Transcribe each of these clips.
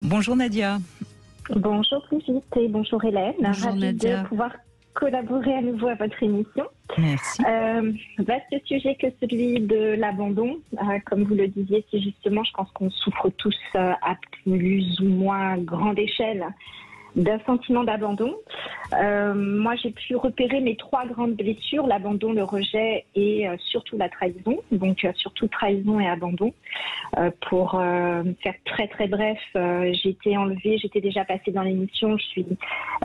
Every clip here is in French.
Bonjour Nadia. Bonjour Brigitte et bonjour Hélène. Bonjour Ravie Nadia. de pouvoir collaborer à nouveau à votre émission. Merci. Vaste sujet que celui de l'abandon. Comme vous le disiez si justement, je pense qu'on souffre tous à plus ou moins grande échelle d'un sentiment d'abandon. Moi, j'ai pu repérer mes trois grandes blessures, l'abandon, le rejet et surtout la trahison. Donc, surtout trahison et abandon. Pour faire très très bref, j'ai été enlevée, j'étais déjà passée dans l'émission,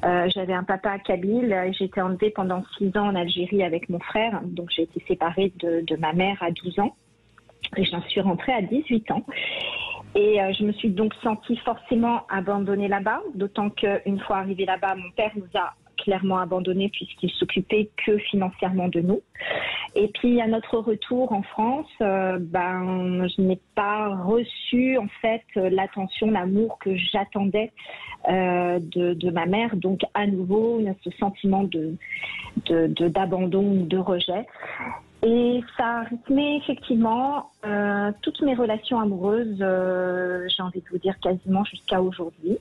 j'avais un papa kabyle, j'ai été enlevée pendant 6 ans en Algérie avec mon frère. Donc, j'ai été séparée de ma mère à 12 ans et j'en suis rentrée à 18 ans. Et je me suis donc sentie forcément abandonnée là-bas, d'autant qu'une fois arrivée là-bas, mon père nous a clairement abandonnés puisqu'il s'occupait que financièrement de nous. Et puis à notre retour en France, je n'ai pas reçu en fait l'attention, l'amour que j'attendais de ma mère. Donc à nouveau, il y a ce sentiment d'abandon ou de rejet. Et ça a rythmé effectivement toutes mes relations amoureuses, j'ai envie de vous dire quasiment jusqu'à aujourd'hui.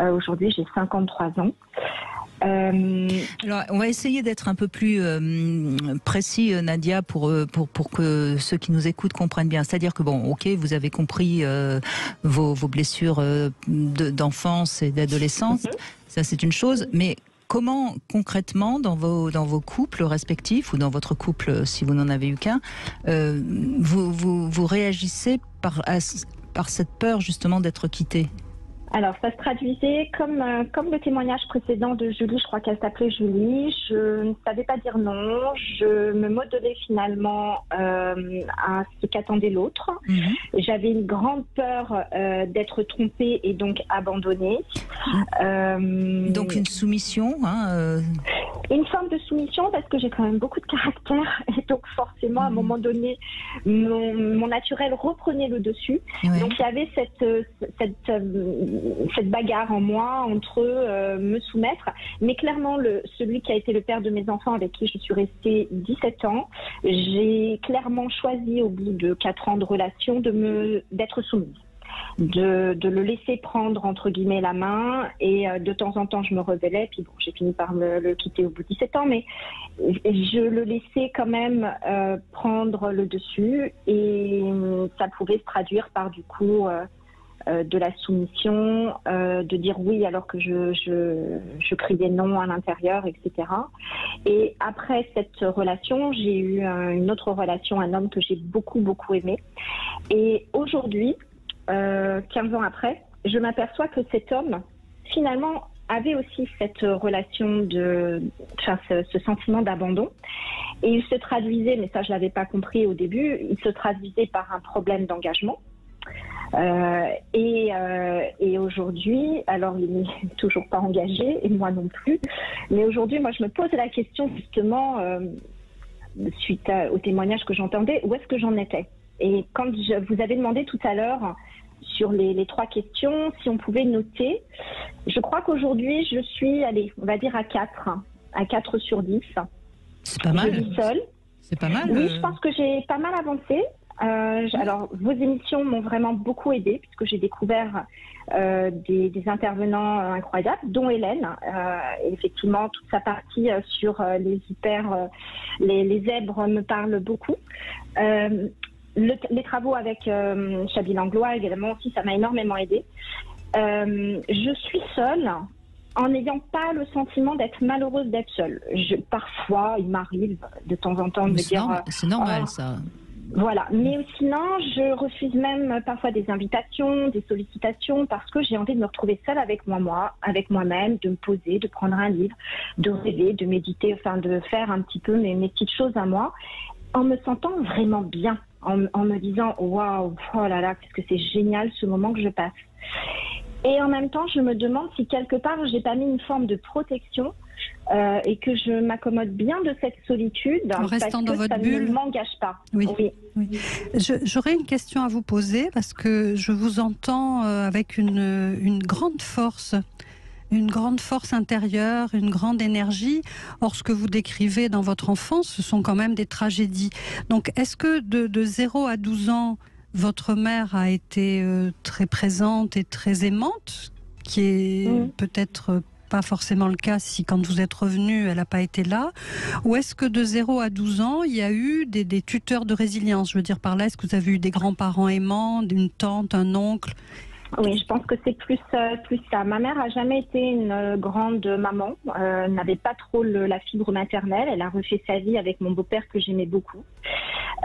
Aujourd'hui, j'ai 53 ans. Alors, on va essayer d'être un peu plus précis, Nadia, pour que ceux qui nous écoutent comprennent bien. C'est-à-dire que, bon, ok, vous avez compris vos blessures d'enfance et d'adolescence, ça c'est une chose, mais comment concrètement dans vos couples respectifs ou dans votre couple si vous n'en avez eu qu'un, vous réagissez par cette peur justement d'être quitté? Alors, ça se traduisait comme le témoignage précédent de Julie, je crois qu'elle s'appelait Julie. Je ne savais pas dire non. Je me modelais finalement à ce qu'attendait l'autre. J'avais une grande peur d'être trompée et donc abandonnée. Donc une soumission, Une forme de soumission parce que j'ai quand même beaucoup de caractère et donc forcément à un moment donné mon naturel reprenait le dessus. Ouais. Donc il y avait cette bagarre en moi entre me soumettre, mais clairement celui qui a été le père de mes enfants avec qui je suis restée 17 ans, j'ai clairement choisi au bout de 4 ans de relation d'être soumise. De le laisser prendre entre guillemets la main et de temps en temps je me rebellais, puis bon, j'ai fini par le quitter au bout de 17 ans, mais je le laissais quand même prendre le dessus et ça pouvait se traduire par du coup de la soumission, de dire oui alors que je criais non à l'intérieur, etc. Et après cette relation, j'ai eu une autre relation, un homme que j'ai beaucoup beaucoup aimé, et aujourd'hui 15 ans après, je m'aperçois que cet homme, finalement, avait aussi cette relation ce sentiment d'abandon. Et il se traduisait, mais ça je l'avais pas compris au début, il se traduisait par un problème d'engagement. Et aujourd'hui, alors il n'est toujours pas engagé, et moi non plus, mais aujourd'hui, moi je me pose la question justement, suite au témoignage que j'entendais, où est-ce que j'en étais? Et quand vous avez demandé tout à l'heure sur les 3 questions, si on pouvait noter, je crois qu'aujourd'hui, je suis, on va dire à 4 sur 10. C'est pas mal. Je vis seule. C'est pas mal. Oui, je pense que j'ai pas mal avancé. Alors, vos émissions m'ont vraiment beaucoup aidée, puisque j'ai découvert des intervenants incroyables, dont Hélène. Et effectivement, toute sa partie sur les zèbres me parle beaucoup. Les travaux avec Chabi Langlois également aussi, ça m'a énormément aidée. Je suis seule en n'ayant pas le sentiment d'être malheureuse d'être seule. Parfois, il m'arrive de temps en temps de me dire... C'est normal ça. Voilà, mais sinon, je refuse même parfois des invitations, des sollicitations, parce que j'ai envie de me retrouver seule avec moi-même, de me poser, de prendre un livre, de rêver, de méditer, enfin de faire un petit peu mes petites choses à moi, en me sentant vraiment bien, en me disant waouh, oh là là, qu'est-ce que c'est génial ce moment que je passe. Et en même temps, je me demande si quelque part j'ai pas mis une forme de protection et que je m'accommode bien de cette solitude en restant dans votre bulle. Ça ne m'engage pas. Oui. J'aurais une question à vous poser parce que je vous entends avec une grande force. Une grande force intérieure, une grande énergie. Or, ce que vous décrivez dans votre enfance, ce sont quand même des tragédies. Donc, est-ce que de 0 à 12 ans, votre mère a été très présente et très aimante, qui est peut-être pas forcément le cas si quand vous êtes revenu, elle n'a pas été là? Ou est-ce que de 0 à 12 ans, il y a eu des tuteurs de résilience? Je veux dire par là, est-ce que vous avez eu des grands-parents aimants, une tante, un oncle? Oui, je pense que c'est plus ça. Ma mère a jamais été une grande maman, n'avait pas trop la fibre maternelle. Elle a refait sa vie avec mon beau-père que j'aimais beaucoup.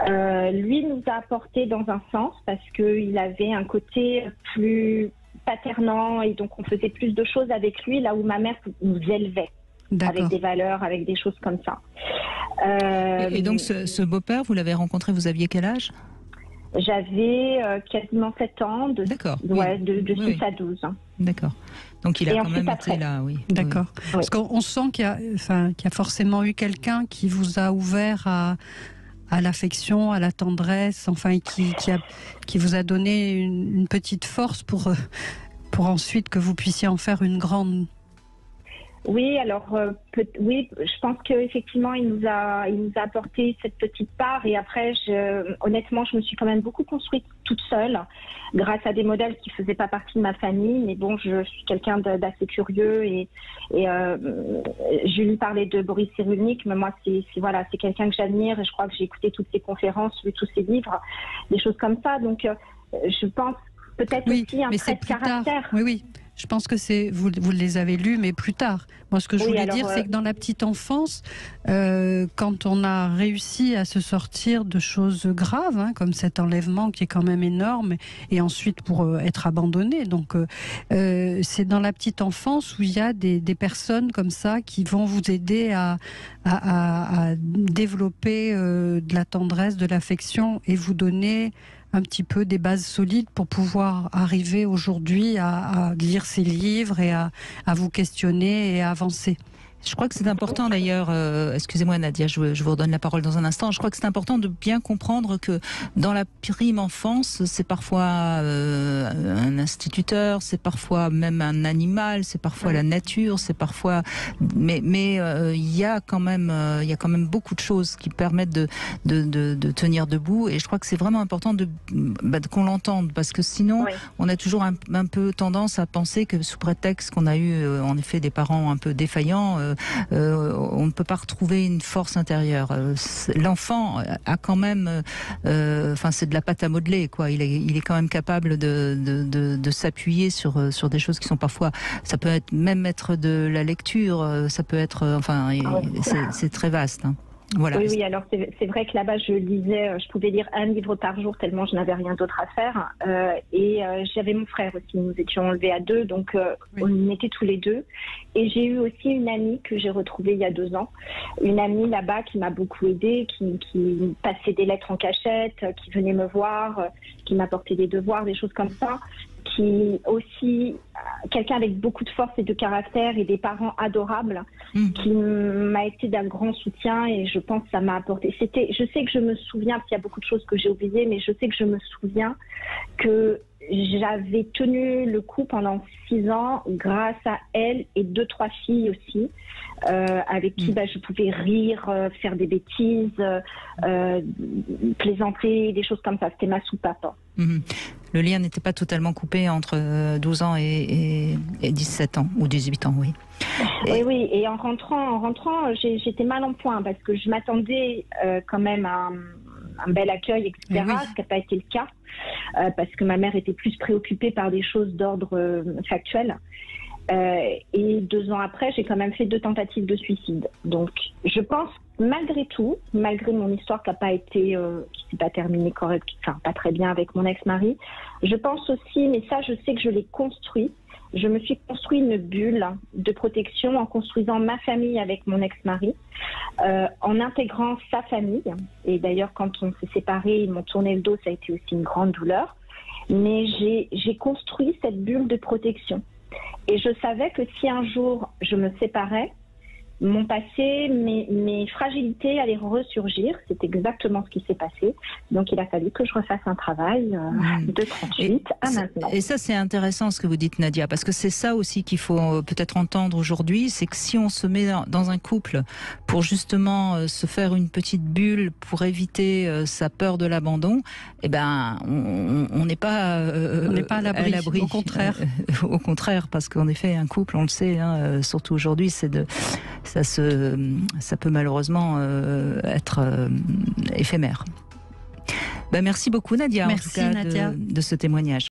Lui nous a apporté dans un sens parce qu'il avait un côté plus paternant et donc on faisait plus de choses avec lui, là où ma mère nous élevait avec des valeurs, avec des choses comme ça. Et donc ce beau-père, vous l'avez rencontré, vous aviez quel âge? J'avais quasiment 7 ans, de 6 à 12. D'accord. Donc il a quand même été là, oui. D'accord. Oui. Parce qu'on sent qu'il y a forcément eu quelqu'un qui vous a ouvert à l'affection, à la tendresse, enfin, qui vous a donné une petite force pour ensuite que vous puissiez en faire une grande. Oui, alors oui, je pense qu'effectivement il nous a apporté cette petite part et après honnêtement je me suis quand même beaucoup construite toute seule grâce à des modèles qui faisaient pas partie de ma famille, mais bon, je suis quelqu'un d'assez curieux et Julie parlait de Boris Cyrulnik, mais moi c'est quelqu'un que j'admire et je crois que j'ai écouté toutes ses conférences, lu tous ses livres, des choses comme ça, donc je pense peut-être aussi un trait de caractère. Oui. Je pense que vous les avez lus, mais plus tard. Moi, ce que je voulais dire, c'est que dans la petite enfance, quand on a réussi à se sortir de choses graves, comme cet enlèvement qui est quand même énorme, et ensuite pour être abandonné. Donc, c'est dans la petite enfance où il y a des personnes comme ça qui vont vous aider à développer de la tendresse, de l'affection et vous donner un petit peu des bases solides pour pouvoir arriver aujourd'hui à lire ces livres et à vous questionner et à avancer. Je crois que c'est important d'ailleurs, excusez-moi Nadia, je vous redonne la parole dans un instant, je crois que c'est important de bien comprendre que dans la prime enfance, c'est parfois un instituteur, c'est parfois même un animal, c'est parfois la nature, c'est parfois... Mais il y a quand même beaucoup de choses qui permettent de tenir debout et je crois que c'est vraiment important qu'on l'entende parce que sinon on a toujours un peu tendance à penser que sous prétexte qu'on a eu en effet des parents un peu défaillants, on ne peut pas retrouver une force intérieure. L'enfant a quand même, c'est de la pâte à modeler, quoi. Il est quand même capable de s'appuyer sur des choses qui sont parfois, ça peut même être de la lecture, ça peut être, c'est très vaste. Voilà. Oui, alors c'est vrai que là-bas, je pouvais lire un livre par jour tellement je n'avais rien d'autre à faire. J'avais mon frère aussi, nous étions enlevés à 2, donc on était tous les 2. Et j'ai eu aussi une amie que j'ai retrouvée il y a 2 ans. Une amie là-bas qui m'a beaucoup aidée, qui passait des lettres en cachette, qui venait me voir, qui m'apportait des devoirs, des choses comme ça. Qui aussi, quelqu'un avec beaucoup de force et de caractère et des parents adorables, qui m'a été d'un grand soutien et je pense que ça m'a apporté. Je sais que je me souviens, parce qu'il y a beaucoup de choses que j'ai oubliées, mais je sais que je me souviens que j'avais tenu le coup pendant 6 ans grâce à elle et 2-3 filles aussi, avec qui je pouvais rire, faire des bêtises, plaisanter, des choses comme ça. C'était ma soupape. Le lien n'était pas totalement coupé entre 12 ans et 17 ans, ou 18 ans, oui. Oui, et en rentrant, j'étais mal en point, parce que je m'attendais quand même à un bel accueil, etc., ce qui n'a pas été le cas, parce que ma mère était plus préoccupée par des choses d'ordre factuel. Et 2 ans après, j'ai quand même fait 2 tentatives de suicide. Donc, je pense, malgré tout, malgré mon histoire qui s'est pas terminée pas très bien avec mon ex-mari, je pense aussi, mais ça, je sais que je l'ai construit. Je me suis construit une bulle de protection en construisant ma famille avec mon ex-mari, en intégrant sa famille. Et d'ailleurs, quand on s'est séparés, ils m'ont tourné le dos, ça a été aussi une grande douleur. Mais j'ai construit cette bulle de protection. Et je savais que si un jour je me séparais, mon passé, mes fragilités allaient ressurgir. C'est exactement ce qui s'est passé. Donc il a fallu que je refasse un travail de 38 à maintenant. Et ça, c'est intéressant ce que vous dites, Nadia, parce que c'est ça aussi qu'il faut peut-être entendre aujourd'hui, c'est que si on se met dans un couple pour justement se faire une petite bulle pour éviter sa peur de l'abandon, eh ben on n'est pas à l'abri. Au contraire. Au contraire, parce qu'en effet, un couple, on le sait, surtout aujourd'hui, ça peut malheureusement être éphémère. Merci beaucoup, Nadia, Merci, en tout cas, Nadia. de ce témoignage.